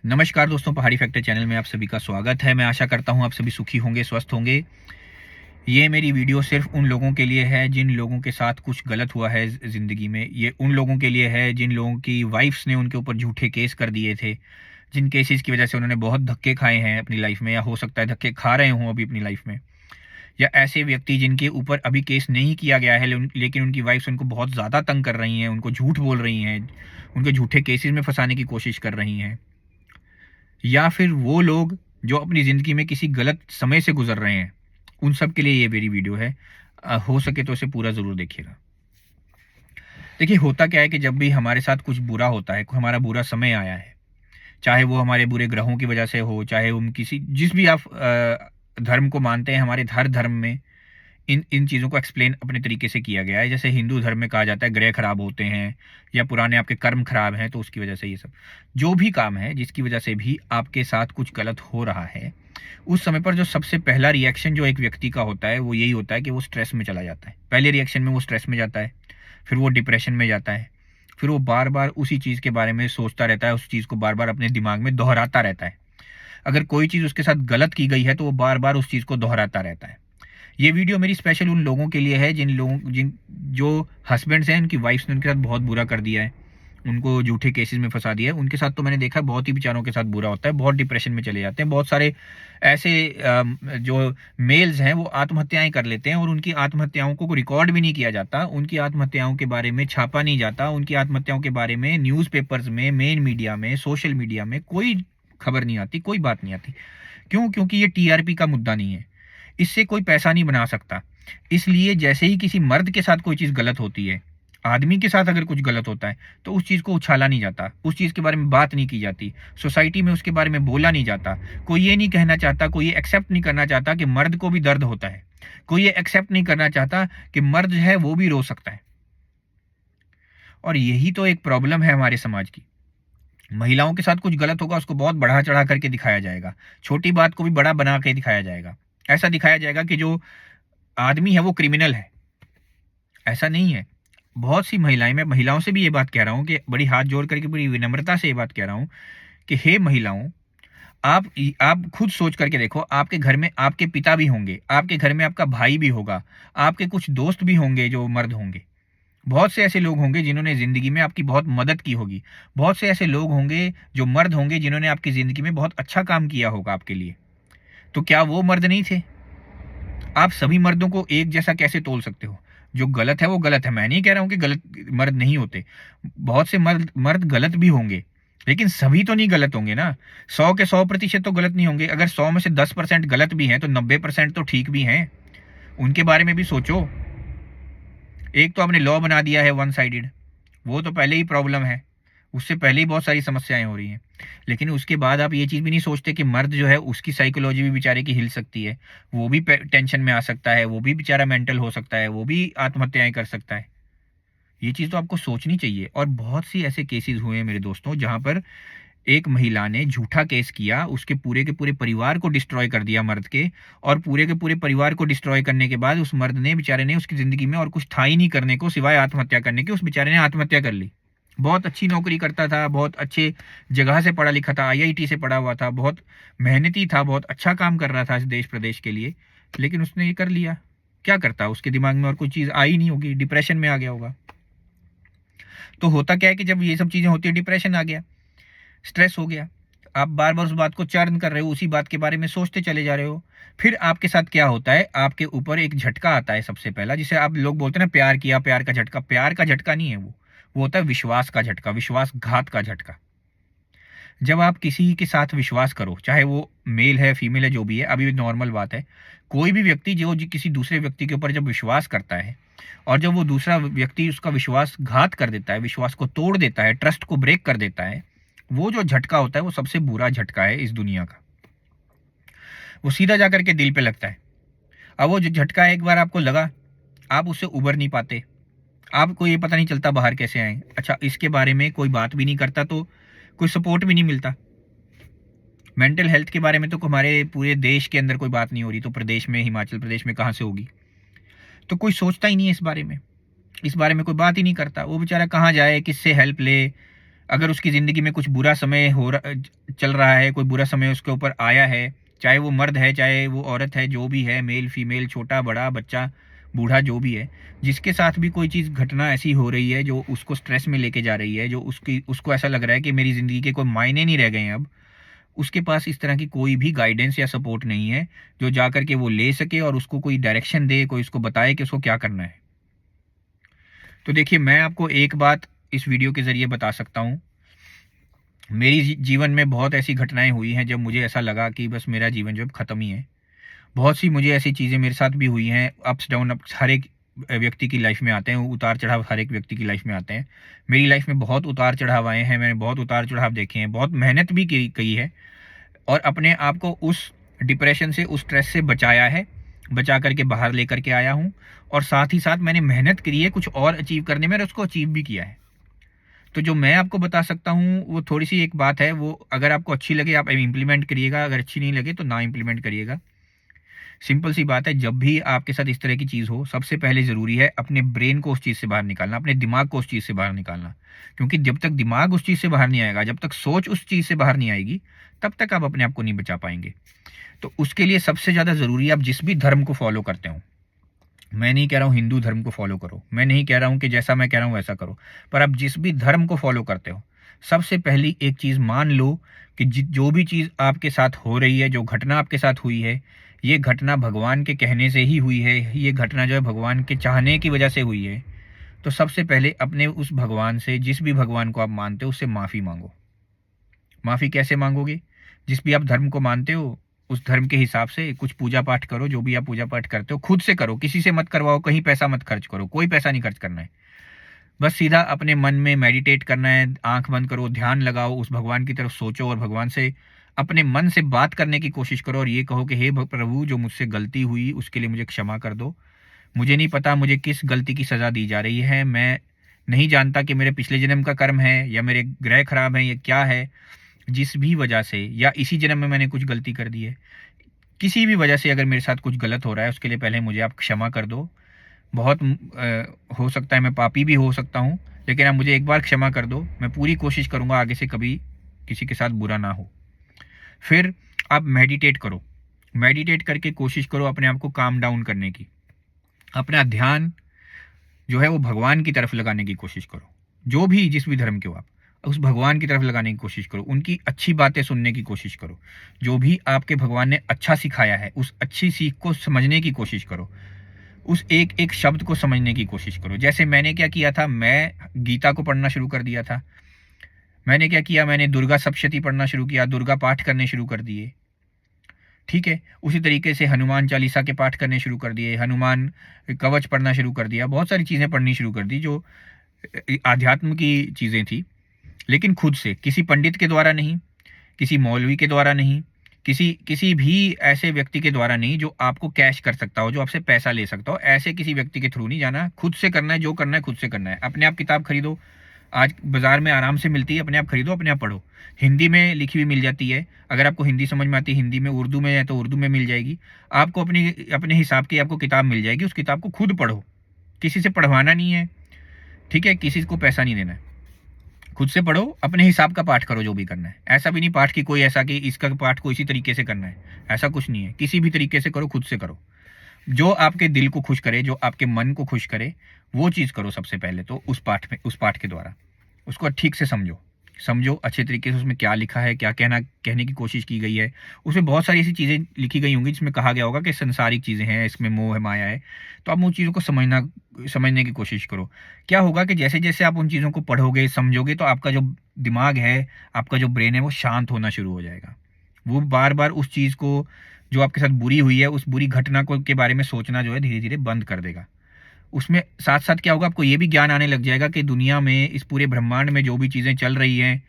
नमस्कार दोस्तों, पहाड़ी फैक्टर चैनल में आप सभी का स्वागत है। मैं आशा करता हूं आप सभी सुखी होंगे, स्वस्थ होंगे। ये मेरी वीडियो सिर्फ उन लोगों के लिए है जिन लोगों के साथ कुछ गलत हुआ है ज़िंदगी में। ये उन लोगों के लिए है जिन लोगों की वाइफ्स ने उनके ऊपर झूठे केस कर दिए थे, जिन केसेस की वजह से उन्होंने बहुत धक्के खाए हैं अपनी लाइफ में, या हो सकता है धक्के खा रहे हों अभी अपनी लाइफ में। या ऐसे व्यक्ति जिनके ऊपर अभी केस नहीं किया गया है लेकिन उनकी वाइफ्स उनको बहुत ज़्यादा तंग कर रही हैं, उनको झूठ बोल रही हैं, उनके झूठे केसेस में फंसाने की कोशिश कर रही हैं। या फिर वो लोग जो अपनी ज़िंदगी में किसी गलत समय से गुजर रहे हैं, उन सब के लिए ये मेरी वीडियो है। हो सके तो इसे पूरा ज़रूर देखिएगा। देखिए, होता क्या है कि जब भी हमारे साथ कुछ बुरा होता है, कोई हमारा बुरा समय आया है, चाहे वो हमारे बुरे ग्रहों की वजह से हो, चाहे हम किसी जिस भी आप धर्म को मानते हैं, हमारे हर धर्म में इन इन चीज़ों को एक्सप्लेन अपने तरीके से किया गया है। जैसे हिंदू धर्म में कहा जाता है ग्रह खराब होते हैं, या पुराने आपके कर्म खराब हैं, तो उसकी वजह से ये सब जो भी काम है, जिसकी वजह से भी आपके साथ कुछ गलत हो रहा है, उस समय पर जो सबसे पहला रिएक्शन जो एक व्यक्ति का होता है वो यही होता है कि वो स्ट्रेस में चला जाता है। पहले रिएक्शन में वो स्ट्रेस में जाता है, फिर वो डिप्रेशन में जाता है, फिर वो बार बार उसी चीज़ के बारे में सोचता रहता है, उस चीज़ को बार बार अपने दिमाग में दोहराता रहता है। अगर कोई चीज़ उसके साथ गलत की गई है तो वो बार बार उस चीज़ को दोहराता रहता है। ये वीडियो मेरी स्पेशल उन लोगों के लिए है जिन जो हस्बैंड्स हैं, उनकी वाइफ्स ने उनके साथ बहुत बुरा कर दिया है, उनको झूठे केसेस में फंसा दिया है। उनके साथ तो मैंने देखा है बहुत ही बेचारों के साथ बुरा होता है, बहुत डिप्रेशन में चले जाते हैं। बहुत सारे ऐसे जो मेल्स हैं वो आत्महत्याएं कर लेते हैं, और उनकी आत्महत्याओं को रिकॉर्ड भी नहीं किया जाता, उनकी आत्महत्याओं के बारे में छापा नहीं जाता, उनकी आत्महत्याओं के बारे में न्यूज़पेपर्स में, मेन मीडिया में, सोशल मीडिया में कोई खबर नहीं आती, कोई बात नहीं आती। क्यों? क्योंकि ये टीआरपी का मुद्दा नहीं है, इससे कोई पैसा नहीं बना सकता। इसलिए जैसे ही किसी मर्द के साथ कोई चीज़ गलत होती है, आदमी के साथ अगर कुछ गलत होता है, तो उस चीज़ को उछाला नहीं जाता, उस चीज़ के बारे में बात नहीं की जाती, सोसाइटी में उसके बारे में बोला नहीं जाता। कोई ये नहीं कहना चाहता, कोई ये एक्सेप्ट नहीं करना चाहता कि मर्द को भी दर्द होता है। कोई ये एक्सेप्ट नहीं करना चाहता कि मर्द जो है वो भी रो सकता है। और यही तो एक प्रॉब्लम है हमारे समाज की। महिलाओं के साथ कुछ गलत होगा, उसको बहुत बढ़ा चढ़ा करके दिखाया जाएगा, छोटी बात को भी बड़ा बना के दिखाया जाएगा। ऐसा दिखाया जाएगा कि जो आदमी है वो क्रिमिनल है। ऐसा नहीं है। बहुत सी महिलाएं, मैं महिलाओं से भी ये बात कह रहा हूँ कि बड़ी हाथ जोड़ करके बड़ी विनम्रता से ये बात कह रहा हूँ कि हे महिलाओं, आप खुद सोच करके देखो, आपके घर में आपके पिता भी होंगे, आपके घर में आपका भाई भी होगा, आपके कुछ दोस्त भी होंगे जो मर्द होंगे, बहुत से ऐसे लोग होंगे जिन्होंने ज़िंदगी में आपकी बहुत मदद की होगी, बहुत से ऐसे लोग होंगे जो मर्द होंगे जिन्होंने आपकी ज़िंदगी में बहुत अच्छा काम किया होगा आपके लिए। तो क्या वो मर्द नहीं थे? आप सभी मर्दों को एक जैसा कैसे तोल सकते हो? जो गलत है वो गलत है। मैं नहीं कह रहा हूँ कि गलत मर्द नहीं होते। बहुत से मर्द मर्द गलत भी होंगे, लेकिन सभी तो नहीं गलत होंगे ना। 100 के 100% तो गलत नहीं होंगे। अगर 100 में से 10% गलत भी हैं तो 90% तो ठीक भी हैं। उनके बारे में भी सोचो। एक तो आपने लॉ बना दिया है वन साइडेड, वो तो पहले ही प्रॉब्लम है, उससे पहले ही बहुत सारी समस्याएं हो रही हैं। लेकिन उसके बाद आप ये चीज़ भी नहीं सोचते कि मर्द जो है उसकी साइकोलॉजी भी बेचारे की हिल सकती है, वो भी टेंशन में आ सकता है, वो भी बेचारा मेंटल हो सकता है, वो भी आत्महत्याएं कर सकता है। ये चीज़ तो आपको सोचनी चाहिए। और बहुत सी ऐसे केसेस हुए हैं मेरे दोस्तों, जहाँ पर एक महिला ने झूठा केस किया, उसके पूरे के पूरे परिवार को डिस्ट्रॉय कर दिया मर्द के, और पूरे के पूरे परिवार को डिस्ट्रॉय करने के बाद उस मर्द ने, बेचारे ने, उसकी ज़िंदगी में और कुछ था ही नहीं करने को सिवाय आत्महत्या करने के, उस बेचारे ने आत्महत्या कर ली। बहुत अच्छी नौकरी करता था, बहुत अच्छे जगह से पढ़ा लिखा था, आईआईटी से पढ़ा हुआ था, बहुत मेहनती था, बहुत अच्छा काम कर रहा था इस देश प्रदेश के लिए, लेकिन उसने ये कर लिया। क्या करता? उसके दिमाग में और कोई चीज़ आई नहीं होगी, डिप्रेशन में आ गया होगा। तो होता क्या है कि जब ये सब चीज़ें होती है, डिप्रेशन आ गया, स्ट्रेस हो गया, आप बार बार उस बात को चर्न कर रहे हो, उसी बात के बारे में सोचते चले जा रहे हो। फिर आपके साथ क्या होता है, आपके ऊपर एक झटका आता है सबसे पहला, जिसे आप लोग बोलते हैं ना प्यार किया, प्यार का झटका। प्यार का झटका नहीं है वो होता है विश्वास का झटका, विश्वासघात का झटका। जब आप किसी के साथ विश्वास करो, चाहे वो मेल है, फीमेल है, जो भी है, अभी नॉर्मल बात है, कोई भी व्यक्ति जो किसी दूसरे व्यक्ति के ऊपर जब विश्वास करता है, और जब वो दूसरा व्यक्ति उसका विश्वासघात कर देता है, विश्वास को तोड़ देता है, ट्रस्ट को ब्रेक कर देता है, वो जो झटका होता है वो सबसे बुरा झटका है इस दुनिया का। वो सीधा जाकर के दिल पे लगता है। अब वो जो झटका एक बार आपको लगा, आप उससे उबर नहीं पाते, आपको ये पता नहीं चलता बाहर कैसे आए। अच्छा, इसके बारे में कोई बात भी नहीं करता, तो कोई सपोर्ट भी नहीं मिलता। मेंटल हेल्थ के बारे में तो हमारे पूरे देश के अंदर कोई बात नहीं हो रही, तो प्रदेश में, हिमाचल प्रदेश में कहाँ से होगी? तो कोई सोचता ही नहीं है इस बारे में, इस बारे में कोई बात ही नहीं करता। वो बेचारा कहाँ जाए, किससे हेल्प ले, अगर उसकी ज़िंदगी में कुछ बुरा समय चल रहा है, कोई बुरा समय उसके ऊपर आया है, चाहे वो मर्द है, चाहे वो औरत है, जो भी है, मेल फीमेल, छोटा बड़ा, बच्चा बूढ़ा, जो भी है, जिसके साथ भी कोई चीज़ घटना ऐसी हो रही है जो उसको स्ट्रेस में लेके जा रही है, जो उसको ऐसा लग रहा है कि मेरी ज़िंदगी के कोई मायने नहीं रह गए हैं अब, उसके पास इस तरह की कोई भी गाइडेंस या सपोर्ट नहीं है जो जा कर के वो ले सके और उसको कोई डायरेक्शन दे, कोई उसको बताए कि उसको क्या करना है। तो देखिए, मैं आपको एक बात इस वीडियो के ज़रिए बता सकता हूँ। मेरी जीवन में बहुत ऐसी घटनाएँ हुई हैं जब मुझे ऐसा लगा कि बस मेरा जीवन जो है ख़त्म ही है। बहुत सी मुझे ऐसी चीज़ें मेरे साथ भी हुई हैं, अप्स डाउन अप्स हर एक व्यक्ति की लाइफ़ में आते हैं, उतार-चढ़ाव हर एक व्यक्ति की लाइफ़ में आते हैं। मेरी लाइफ़ में बहुत उतार-चढ़ाव आए हैं, मैंने बहुत उतार-चढ़ाव देखे हैं, बहुत मेहनत भी की है और अपने आप को उस डिप्रेशन से, उस स्ट्रेस से बचाया है, बचा कर के बाहर लेकर के आया हूँ और साथ ही साथ मैंने मेहनत करी है कुछ और अचीव करने में और उसको अचीव भी किया है। तो जो मैं आपको बता सकता हूँ, वो थोड़ी-सी एक बात है, वो अगर आपको अच्छी लगे आप इम्प्लीमेंट करिएगा, अगर अच्छी नहीं लगे तो ना इम्प्लीमेंट करिएगा। सिंपल सी बात है, जब भी आपके साथ इस तरह की चीज़ हो, सबसे पहले ज़रूरी है अपने ब्रेन को उस चीज़ से बाहर निकालना, अपने दिमाग को उस चीज़ से बाहर निकालना। क्योंकि जब तक दिमाग उस चीज़ से बाहर नहीं आएगा, जब तक सोच उस चीज़ से बाहर नहीं आएगी, तब तक आप अपने आप को नहीं बचा पाएँगे। तो उसके लिए सबसे ज़्यादा ज़रूरी है, आप जिस भी धर्म को फ़ॉलो करते हो, मैं नहीं कह रहा हूँ हिंदू धर्म को फ़ॉलो करो, मैं नहीं कह रहा हूँ कि जैसा मैं कह रहा हूँ वैसा करो, पर आप जिस भी धर्म को फ़ॉलो करते हो, सबसे पहली एक चीज़ मान लो कि जो भी चीज़ आपके साथ हो रही है, जो घटना आपके साथ हुई है, ये घटना भगवान के कहने से ही हुई है, ये घटना जो है भगवान के चाहने की वजह से हुई है। तो सबसे पहले अपने उस भगवान से, जिस भी भगवान को आप मानते हो, उससे माफ़ी माँगो। माफ़ी कैसे माँगोगे? जिस भी आप धर्म को मानते हो, उस धर्म के हिसाब से कुछ पूजा पाठ करो, जो भी आप पूजा पाठ करते हो, खुद से करो, किसी से मत करवाओ, कहीं पैसा मत खर्च करो, कोई पैसा नहीं खर्च करना है। बस सीधा अपने मन में मेडिटेट करना है, आँख बंद करो, ध्यान लगाओ, उस भगवान की तरफ सोचो और भगवान से अपने मन से बात करने की कोशिश करो और ये कहो कि हे प्रभु, जो मुझसे गलती हुई, उसके लिए मुझे क्षमा कर दो। मुझे नहीं पता मुझे किस गलती की सज़ा दी जा रही है, मैं नहीं जानता कि मेरे पिछले जन्म का कर्म है या मेरे ग्रह खराब हैं, या क्या है। जिस भी वजह से, या इसी जन्म में मैंने कुछ गलती कर दी है, किसी भी वजह से अगर मेरे साथ कुछ गलत हो रहा है, उसके लिए पहले मुझे आप क्षमा कर दो। बहुत हो सकता है मैं पापी भी हो सकता हूँ, लेकिन आप मुझे एक बार क्षमा कर दो। मैं पूरी कोशिश करूँगा आगे से कभी किसी के साथ बुरा ना हो। फिर आप मेडिटेट करो। मेडिटेट करके कोशिश करो अपने आप को काम डाउन करने की। अपना ध्यान जो है वो भगवान की तरफ लगाने की कोशिश करो। जो भी, जिस भी धर्म के हो आप, उस भगवान की तरफ लगाने की कोशिश करो। उनकी अच्छी बातें सुनने की कोशिश करो। जो भी आपके भगवान ने अच्छा सिखाया है, उस अच्छी सीख को समझने की कोशिश करो। उस एक-एक शब्द को समझने की कोशिश करो। जैसे मैंने क्या किया था, मैं गीता को पढ़ना शुरू कर दिया था। मैंने क्या किया, मैंने दुर्गा सप्तशती पढ़ना शुरू किया, दुर्गा पाठ करने शुरू कर दिए। ठीक है? उसी तरीके से हनुमान चालीसा के पाठ करने शुरू कर दिए, हनुमान कवच पढ़ना शुरू कर दिया। बहुत सारी चीज़ें पढ़नी शुरू कर दी जो आध्यात्म की चीज़ें थी, लेकिन खुद से, किसी पंडित के द्वारा नहीं, किसी मौलवी के द्वारा नहीं, किसी किसी भी ऐसे व्यक्ति के द्वारा नहीं जो आपको कैश कर सकता हो, जो आपसे पैसा ले सकता हो। ऐसे किसी व्यक्ति के थ्रू नहीं जाना, खुद से करना है, जो करना है खुद से करना है। अपने आप किताब खरीदो, आज बाज़ार में आराम से मिलती है, अपने आप खरीदो, अपने आप पढ़ो। हिंदी में लिखी हुई मिल जाती है, अगर आपको हिंदी समझ में आती है, हिंदी में, उर्दू में है तो उर्दू में मिल जाएगी। आपको अपने हिसाब की आपको किताब मिल जाएगी, उस किताब को खुद पढ़ो। किसी से पढ़वाना नहीं है, ठीक है? किसी को पैसा नहीं देना है। खुद से पढ़ो, अपने हिसाब का पाठ करो जो भी करना है। ऐसा भी नहीं पाठ कि कोई ऐसा कि इसका पाठ को इसी तरीके से करना है, ऐसा कुछ नहीं है। किसी भी तरीके से करो, खुद से करो। जो आपके दिल को खुश करे, जो आपके मन को खुश करे, वो चीज़ करो सबसे पहले तो उस पाठ के द्वारा। उसको ठीक से समझो। समझो अच्छे तरीके से उसमें क्या लिखा है, क्या कहने की कोशिश की गई है। उसमें बहुत सारी ऐसी चीज़ें लिखी गई होंगी जिसमें कहा गया होगा कि संसारिक चीज़ें हैं, इसमें मोह है, माया है। तो आप उन चीज़ों को समझने की कोशिश करो। क्या होगा कि जैसे-जैसे आप उन चीज़ों को पढ़ोगे, समझोगे, तो आपका जो दिमाग है, आपका जो ब्रेन है, वो शांत होना शुरू हो जाएगा। वो बार-बार उस चीज़ को, जो आपके साथ बुरी हुई है, उस बुरी घटना को के बारे में सोचना जो है धीरे-धीरे बंद कर देगा। उसमें साथ-साथ क्या होगा, आपको ये भी ज्ञान आने लग जाएगा कि दुनिया में, इस पूरे ब्रह्मांड में जो भी चीज़ें चल रही हैं,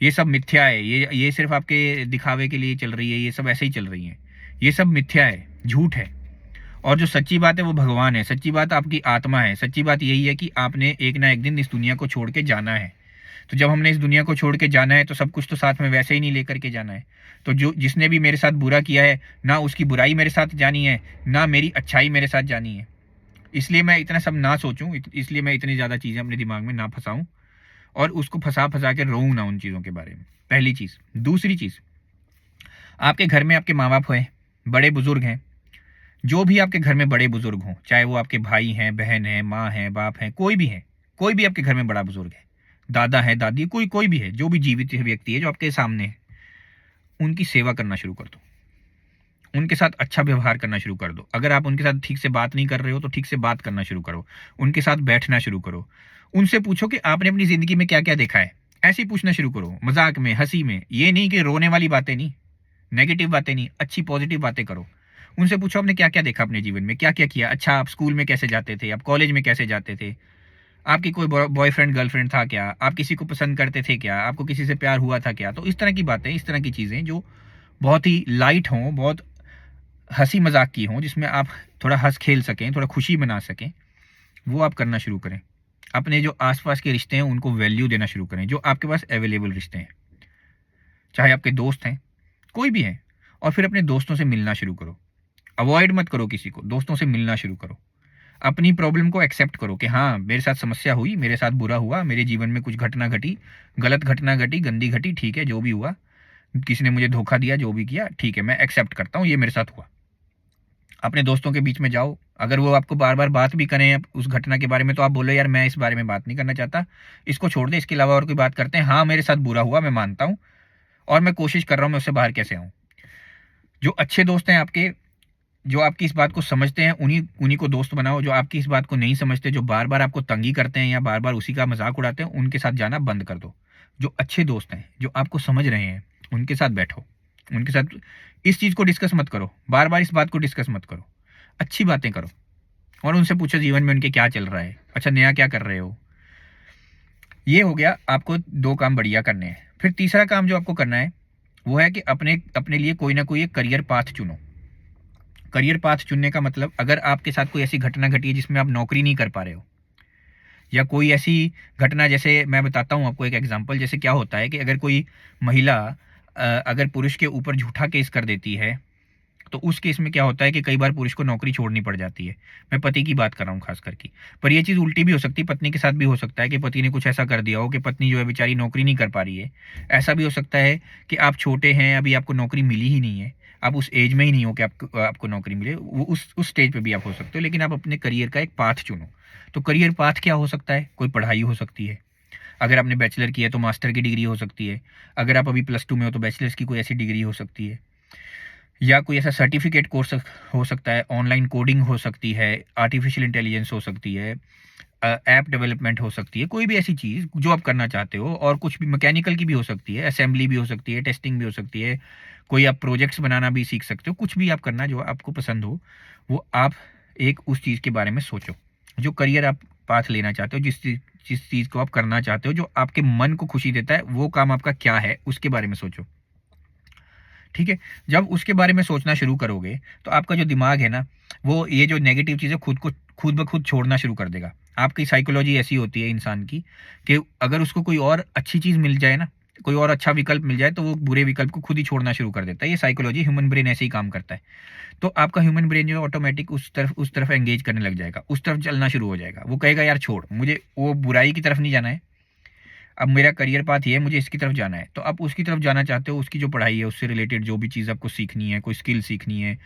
ये सब मिथ्या है। ये सिर्फ़ आपके दिखावे के लिए चल रही है, ये सब ऐसे ही चल रही हैं। ये सब मिथ्या है, झूठ है। और जो सच्ची बात है वो भगवान है, सच्ची बात आपकी आत्मा है। सच्ची बात यही है कि आपने एक ना एक दिन इस दुनिया को छोड़ के जाना है। तो जब हमने इस दुनिया को छोड़ के जाना है, तो सब कुछ तो साथ में वैसे ही नहीं लेकर के जाना है। तो जिसने भी मेरे साथ बुरा किया है, ना उसकी बुराई मेरे साथ जानी है, ना मेरी अच्छाई मेरे साथ जानी है। इसलिए मैं इतना सब ना सोचूँ, इसलिए मैं इतनी ज़्यादा चीज़ें अपने दिमाग में ना फँसाऊँ और उसको फंसा फंसा के रोऊं ना उन चीज़ों के बारे में, पहली चीज़। दूसरी चीज़, आपके घर में आपके माँ बाप हैं, बड़े बुजुर्ग हैं, जो भी आपके घर में बड़े बुजुर्ग हों, चाहे वो आपके भाई हैं, बहन हैं, माँ हैं, बाप हैं, कोई भी है, कोई भी आपके घर में बड़ा बुजुर्ग है, दादा है, दादी है, कोई कोई भी है, जो भी जीवित व्यक्ति है जो आपके सामने है, उनकी सेवा करना शुरू कर दो, उनके साथ अच्छा व्यवहार करना शुरू कर दो। अगर आप उनके साथ ठीक से बात नहीं कर रहे हो तो ठीक से बात करना शुरू करो, उनके साथ बैठना शुरू करो, उनसे पूछो कि आपने अपनी ज़िंदगी में क्या क्या देखा है, ऐसे ही पूछना शुरू करो, मजाक में, हंसी में, ये नहीं कि रोने वाली बातें नहीं, नेगेटिव बातें नहीं, अच्छी पॉजिटिव बातें करो। उनसे पूछो आपने क्या क्या देखा अपने जीवन में, क्या क्या किया, अच्छा आप स्कूल में कैसे जाते थे, आप कॉलेज में कैसे जाते थे, आपकी कोई बॉयफ्रेंड गर्लफ्रेंड था क्या, आप किसी को पसंद करते थे क्या, आपको किसी से प्यार हुआ था क्या। तो इस तरह की बातें, इस तरह की चीज़ें जो बहुत ही लाइट हों, बहुत हंसी मजाक की हों, जिसमें आप थोड़ा हंस खेल सकें, थोड़ा खुशी बना सकें, वो आप करना शुरू करें। अपने जो आसपास के रिश्ते हैं उनको वैल्यू देना शुरू करें, जो आपके पास अवेलेबल रिश्ते हैं, चाहे आपके दोस्त हैं, कोई भी हैं। और फिर अपने दोस्तों से मिलना शुरू करो, अवॉइड मत करो किसी को, दोस्तों से मिलना शुरू करो। अपनी प्रॉब्लम को एक्सेप्ट करो कि हाँ मेरे साथ समस्या हुई, मेरे साथ बुरा हुआ, मेरे जीवन में कुछ घटना घटी, गलत घटना घटी, गंदी घटी, ठीक है, जो भी हुआ, किसी ने मुझे धोखा दिया, जो भी किया, ठीक है, मैं एक्सेप्ट करता हूँ, ये मेरे साथ हुआ। अपने दोस्तों के बीच में जाओ, अगर वो आपको बार बार बात भी करें उस घटना के बारे में, तो आप बोलो यार मैं इस बारे में बात नहीं करना चाहता, इसको छोड़ दे, इसके अलावा और कोई बात करते हैं। हाँ मेरे साथ बुरा हुआ, मैं मानता हूँ, और मैं कोशिश कर रहा हूँ मैं उससे बाहर कैसे आऊँ। जो अच्छे दोस्त हैं आपके, जो आपकी इस बात को समझते हैं, उन्हीं उन्हीं को दोस्त बनाओ। जो आपकी इस बात को नहीं समझते, जो बार बार आपको तंगी करते हैं या बार बार उसी का मजाक उड़ाते हैं, उनके साथ जाना बंद कर दो। जो अच्छे दोस्त हैं, जो आपको समझ रहे हैं, उनके साथ बैठो, उनके साथ इस चीज़ को डिस्कस मत करो, बार बार इस बात को डिस्कस मत करो, अच्छी बातें करो, और उनसे पूछो जीवन में उनके क्या चल रहा है, अच्छा नया क्या कर रहे हो। ये हो गया, आपको 2 काम बढ़िया करने हैं। फिर तीसरा काम जो आपको करना है वो है कि अपने अपने लिए कोई ना कोई एक करियर पाथ चुनो। करियर पाथ चुनने का मतलब, अगर आपके साथ कोई ऐसी घटना घटी है जिसमें आप नौकरी नहीं कर पा रहे हो, या कोई ऐसी घटना, जैसे मैं बताता हूँ आपको एक एग्जांपल। जैसे क्या होता है कि अगर कोई महिला अगर पुरुष के ऊपर झूठा केस कर देती है, तो उस केस में क्या होता है कि कई बार पुरुष को नौकरी छोड़नी पड़ जाती है। मैं पति की बात कर रहा हूँ खास करके, पर यह चीज़ उल्टी भी हो सकती है, पत्नी के साथ भी हो सकता है कि पति ने कुछ ऐसा कर दिया हो कि पत्नी जो है बेचारी नौकरी नहीं कर पा रही है। ऐसा भी हो सकता है कि आप छोटे हैं, अभी आपको नौकरी मिली ही नहीं है, आप उस एज में ही नहीं हो कि आपको नौकरी मिले, वो उस स्टेज पे भी आप हो सकते हो, लेकिन आप अपने करियर का एक पाथ चुनो। तो करियर पाथ क्या हो सकता है, कोई पढ़ाई हो सकती है, अगर आपने बैचलर किया है तो मास्टर की डिग्री हो सकती है, अगर आप अभी +2 में हो तो बैचलर्स की कोई ऐसी डिग्री हो सकती है, या कोई ऐसा सर्टिफिकेट कोर्स हो सकता है, ऑनलाइन कोडिंग हो सकती है, आर्टिफिशियल इंटेलिजेंस हो सकती है, ऐप डेवलपमेंट हो सकती है, कोई भी ऐसी चीज़ जो आप करना चाहते हो। और कुछ भी मैकेनिकल की भी हो सकती है, असेंबली भी हो सकती है, टेस्टिंग भी हो सकती है, कोई आप प्रोजेक्ट्स बनाना भी सीख सकते हो, कुछ भी आप करना जो आपको पसंद हो, वो आप एक उस चीज़ के बारे में सोचो, जो करियर आप पाथ लेना चाहते हो, जिस चीज़ को आप करना चाहते हो, जो आपके मन को खुशी देता है, वो काम आपका क्या है उसके बारे में सोचो। ठीक है, जब उसके बारे में सोचना शुरू करोगे तो आपका जो दिमाग है ना, वो ये जो नेगेटिव चीज़ें खुद ब खुद छोड़ना शुरू कर देगा। आपकी साइकोलॉजी ऐसी होती है इंसान की कि अगर उसको कोई और अच्छी चीज़ मिल जाए ना, कोई और अच्छा विकल्प मिल जाए, तो वो बुरे विकल्प को खुद ही छोड़ना शुरू कर देता है। ये साइकोलॉजी, ह्यूमन ब्रेन ऐसे ही काम करता है। तो आपका ह्यूमन ब्रेन जो है ऑटोमेटिक उस तरफ एंगेज करने लग जाएगा, उस तरफ चलना शुरू हो जाएगा। वो कहेगा यार छोड़, मुझे वो बुराई की तरफ नहीं जाना है, अब मेरा करियर पाथ ये है, मुझे इसकी तरफ जाना है। तो आप उसकी तरफ जाना चाहते हो, उसकी जो पढ़ाई है उससे रिलेटेड जो भी चीज़ आपको सीखनी है, कोई स्किल सीखनी है,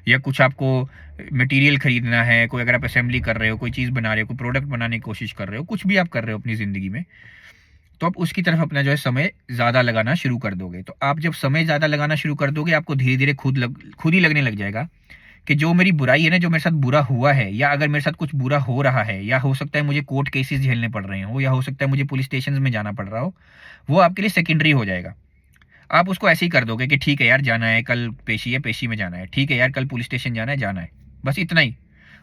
या कुछ आपको मटेरियल खरीदना है, कोई अगर आप असेंबली कर रहे हो, कोई चीज़ बना रहे हो, कोई प्रोडक्ट बनाने की कोशिश कर रहे हो, कुछ भी आप कर रहे हो अपनी ज़िंदगी में, तो आप उसकी तरफ अपना जो है समय ज़्यादा लगाना शुरू कर दोगे। तो आप जब समय ज़्यादा लगाना शुरू कर दोगे, आपको धीरे धीरे खुद ही लगने लग जाएगा कि जो मेरी बुराई है ना, जो मेरे साथ बुरा हुआ है, या अगर मेरे साथ कुछ बुरा हो रहा है, या हो सकता है मुझे कोर्ट केसेस झेलने पड़ रहे हो, या हो सकता है मुझे पुलिस स्टेशन में जाना पड़ रहा हो, वो आपके लिए सेकेंडरी हो जाएगा। आप उसको ऐसे ही कर दोगे कि ठीक है यार जाना है, कल पेशी है, पेशी में जाना है, ठीक है यार कल पुलिस स्टेशन जाना है, जाना है, बस इतना ही।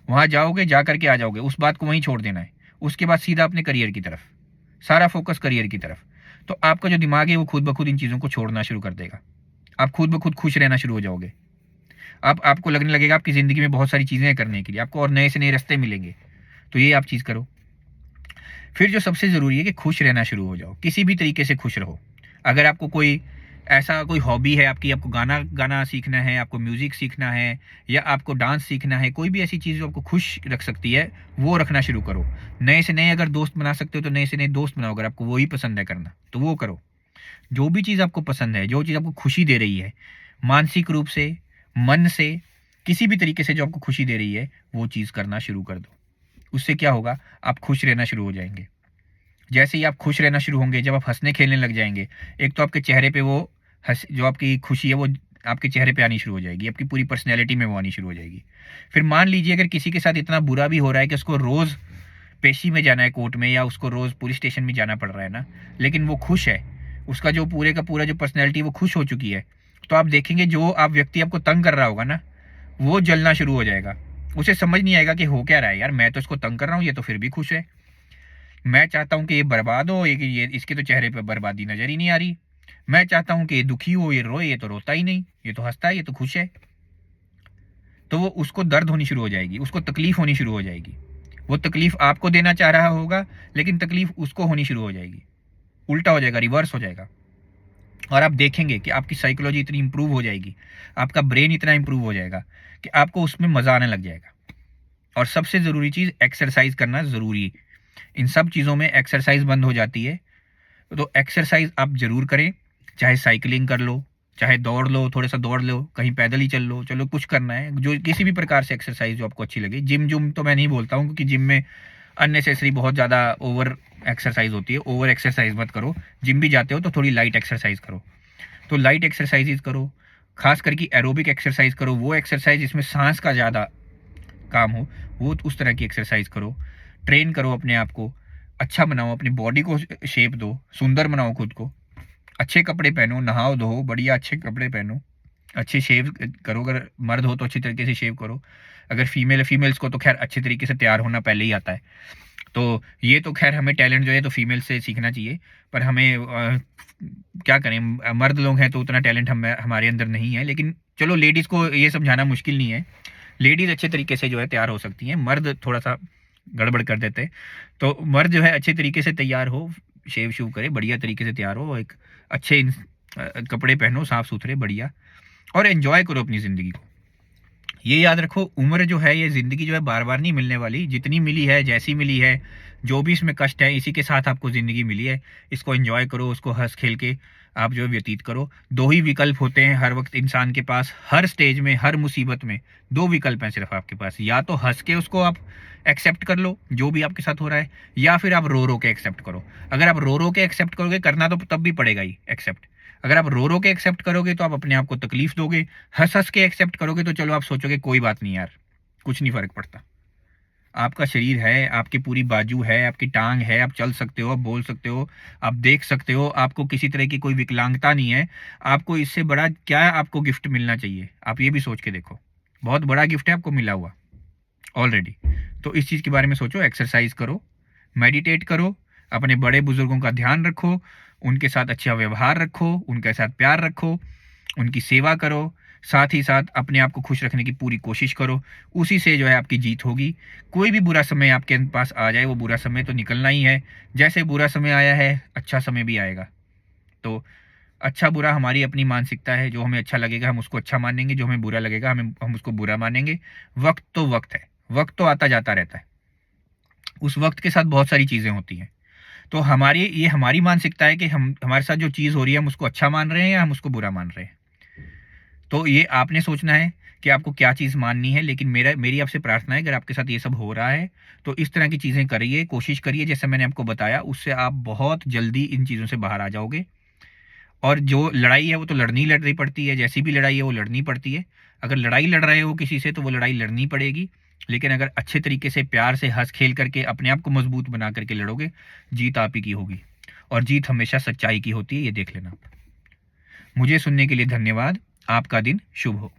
वहाँ जाओगे, जा करके आ जाओगे, उस बात को वहीं छोड़ देना है। उसके बाद सीधा अपने करियर की तरफ, सारा फोकस करियर की तरफ। तो आपका जो दिमाग है वो खुद ब खुद इन चीज़ों को छोड़ना शुरू कर देगा। आप खुद ब खुद खुश रहना शुरू हो जाओगे। आपको लगने लगेगा आपकी ज़िंदगी में बहुत सारी चीज़ें करने के लिए, आपको और नए से नए रास्ते मिलेंगे। तो ये आप चीज़ करो। फिर जो सबसे ज़रूरी है कि खुश रहना शुरू हो जाओ, किसी भी तरीके से खुश रहो। अगर आपको कोई ऐसा कोई हॉबी है आपकी, आपको गाना गाना सीखना है, आपको म्यूज़िक सीखना है, या आपको डांस सीखना है, कोई भी ऐसी चीज़ जो आपको खुश रख सकती है, वो रखना शुरू करो। नए से नए अगर दोस्त बना सकते हो तो नए से नए दोस्त बनाओ, अगर आपको वही पसंद है करना तो वो करो। जो भी चीज़ आपको पसंद है, जो चीज़ आपको खुशी दे रही है, मानसिक रूप से, मन से, किसी भी तरीके से जो आपको खुशी दे रही है, वो चीज़ करना शुरू कर दो। उससे क्या होगा, आप खुश रहना शुरू हो जाएँगे। जैसे ही आप खुश रहना शुरू होंगे, जब आप हँसने खेलने लग जाएँगे, एक तो आपके चेहरे पे वो जो आपकी खुशी है वो आपके चेहरे पे आनी शुरू हो जाएगी, आपकी पूरी पर्सनैलिटी में वो आनी शुरू हो जाएगी। फिर मान लीजिए अगर किसी के साथ इतना बुरा भी हो रहा है कि उसको रोज़ पेशी में जाना है कोर्ट में, या उसको रोज़ पुलिस स्टेशन में जाना पड़ रहा है ना, लेकिन वो खुश है, उसका जो पूरे का पूरा जो पर्सनैलिटी वो खुश हो चुकी है, तो आप देखेंगे जो आप व्यक्ति आपको तंग कर रहा होगा ना, वो जलना शुरू हो जाएगा। उसे समझ नहीं आएगा कि हो क्या रहा है यार, मैं तो इसको तंग कर रहा हूँ, ये तो फिर भी खुश है। मैं चाहता हूँ कि ये बर्बाद हो, ये इसके तो चेहरे पे बर्बादी नज़र ही नहीं आ रही। मैं चाहता हूँ कि ये दुखी हो, ये रोए, ये तो रोता ही नहीं, ये तो हँसता है, ये तो खुश है। तो वो उसको दर्द होनी शुरू हो जाएगी, उसको तकलीफ़ होनी शुरू हो जाएगी। वो तकलीफ़ आपको देना चाह रहा होगा, लेकिन तकलीफ़ उसको होनी शुरू हो जाएगी। उल्टा हो जाएगा, रिवर्स हो जाएगा। और आप देखेंगे कि आपकी साइकोलॉजी इतनी इम्प्रूव हो जाएगी, आपका ब्रेन इतना इम्प्रूव हो जाएगा कि आपको उसमें मज़ा आने लग जाएगा। और सबसे ज़रूरी चीज़, एक्सरसाइज़ करना ज़रूरी। इन सब चीज़ों में एक्सरसाइज़ बंद हो जाती है, तो एक्सरसाइज़ आप ज़रूर करें। चाहे साइकिलिंग कर लो, चाहे दौड़ लो, थोड़ा-सा दौड़ लो, कहीं पैदल ही चल लो, चलो कुछ करना है, जो किसी भी प्रकार से एक्सरसाइज़ जो आपको अच्छी लगे। जिम तो मैं नहीं बोलता हूँ, क्योंकि जिम में अननेसेसरी बहुत ज़्यादा ओवर एक्सरसाइज़ होती है। ओवर एक्सरसाइज़ मत करो। जिम भी जाते हो तो थोड़ी लाइट एक्सरसाइज़ करो। तो लाइट एक्सरसाइज़ेज़ करो, ख़ास करके एरोबिक एक्सरसाइज़ करो, वो एक्सरसाइज़ जिसमें साँस का ज़्यादा काम हो, वो उस तरह की एक्सरसाइज़ करो। ट्रेन करो अपने आप को, अच्छा बनाओ, अपनी बॉडी को शेप दो, सुंदर बनाओ खुद को। अच्छे कपड़े पहनो, नहाओ-धोओ, बढ़िया अच्छे कपड़े पहनो, अच्छे शेव करो, अगर मर्द हो तो अच्छी तरीके से शेव करो। अगर फीमेल है, फीमेल्स को तो ख़ैर अच्छे तरीके से तैयार होना पहले ही आता है। तो ये तो ख़ैर हमें टैलेंट जो है तो फीमेल से सीखना चाहिए, पर हमें क्या करें, मर्द लोग हैं तो उतना टैलेंट हमारे अंदर नहीं है। लेकिन चलो, लेडीज़ को ये समझाना मुश्किल नहीं है। लेडीज़ अच्छे तरीके से जो है तैयार हो सकती हैं, मर्द थोड़ा-सा गड़बड़ कर देते हैं। तो मर्द जो है अच्छे तरीके से तैयार हो, शेव-शूव करे, बढ़िया तरीके से तैयार हो, एक अच्छे कपड़े पहनो, साफ-सुथरे, बढ़िया, और एन्जॉय करो अपनी ज़िंदगी को। ये याद रखो, उम्र जो है, ये ज़िंदगी जो है बार-बार नहीं मिलने वाली। जितनी मिली है, जैसी मिली है, जो भी इसमें कष्ट है, इसी के साथ आपको ज़िंदगी मिली है। इसको एन्जॉय करो, उसको हँस-खेल के आप जो है व्यतीत करो। 2 ही विकल्प होते हैं हर वक़्त इंसान के पास, हर स्टेज में, हर मुसीबत में 2 विकल्प हैं सिर्फ़ आपके पास। या तो हँस के उसको आप एक्सेप्ट कर लो, जो भी आपके साथ हो रहा है, या फिर आप रो-रो के एक्सेप्ट करो। अगर आप रो-रो के एक्सेप्ट करोगे, करना तो तब भी पड़ेगा ही एक्सेप्ट। अगर आप रो-रो के एक्सेप्ट करोगे तो आप अपने आप को तकलीफ़ दोगे। हँस-हँस के एक्सेप्ट करोगे तो चलो आप सोचोगे कोई बात नहीं यार, कुछ नहीं फ़र्क पड़ता। आपका शरीर है, आपकी पूरी बाजू है, आपकी टाँग है, आप चल सकते हो, आप बोल सकते हो, आप देख सकते हो, आपको किसी तरह की कोई विकलांगता नहीं है। आपको इससे बड़ा क्या आपको गिफ्ट मिलना चाहिए? आप ये भी सोच के देखो। बहुत बड़ा गिफ्ट है आपको मिला हुआ ऑलरेडी। तो इस चीज़ के बारे में सोचो, एक्सरसाइज़ करो, मेडिटेट करो, अपने बड़े-बुज़ुर्गों का ध्यान रखो, उनके साथ अच्छा व्यवहार रखो, उनके साथ प्यार रखो, उनकी सेवा करो, साथ ही साथ अपने आप को खुश रखने की पूरी कोशिश करो। उसी से जो है आपकी जीत होगी। कोई भी बुरा समय आपके पास आ जाए, वो बुरा समय तो निकलना ही है। जैसे बुरा समय आया है, अच्छा समय भी आएगा। तो अच्छा-बुरा हमारी अपनी मानसिकता है, जो हमें अच्छा लगेगा हम उसको अच्छा मानेंगे, जो हमें बुरा लगेगा हम उसको बुरा मानेंगे। वक़्त तो वक़्त है, वक़्त तो आता-जाता रहता है। उस वक़्त के साथ बहुत सारी चीज़ें होती हैं। तो हमारी मानसिकता है कि हम हमारे साथ जो चीज़ हो रही है, हम उसको अच्छा मान रहे हैं या हम उसको बुरा मान रहे हैं। तो ये आपने सोचना है कि आपको क्या चीज़ माननी है। लेकिन मेरी आपसे प्रार्थना है, अगर आपके साथ ये सब हो रहा है, तो इस तरह की चीज़ें करिए, कोशिश करिए जैसे मैंने आपको बताया, उससे आप बहुत जल्दी इन चीज़ों से बाहर आ जाओगे। और जो लड़ाई है वो तो लड़नी पड़ती है, जैसी भी लड़ाई है वो लड़नी पड़ती है। अगर लड़ाई लड़ रहे हो किसी से तो वो लड़ाई लड़नी पड़ेगी। लेकिन अगर अच्छे तरीके से प्यार से हँस-खेल करके अपने आप को मज़बूत बना करके लड़ोगे, जीत आप ही की होगी। और जीत हमेशा सच्चाई की होती है, ये देख लेना। मुझे सुनने के लिए धन्यवाद। आपका दिन शुभ हो।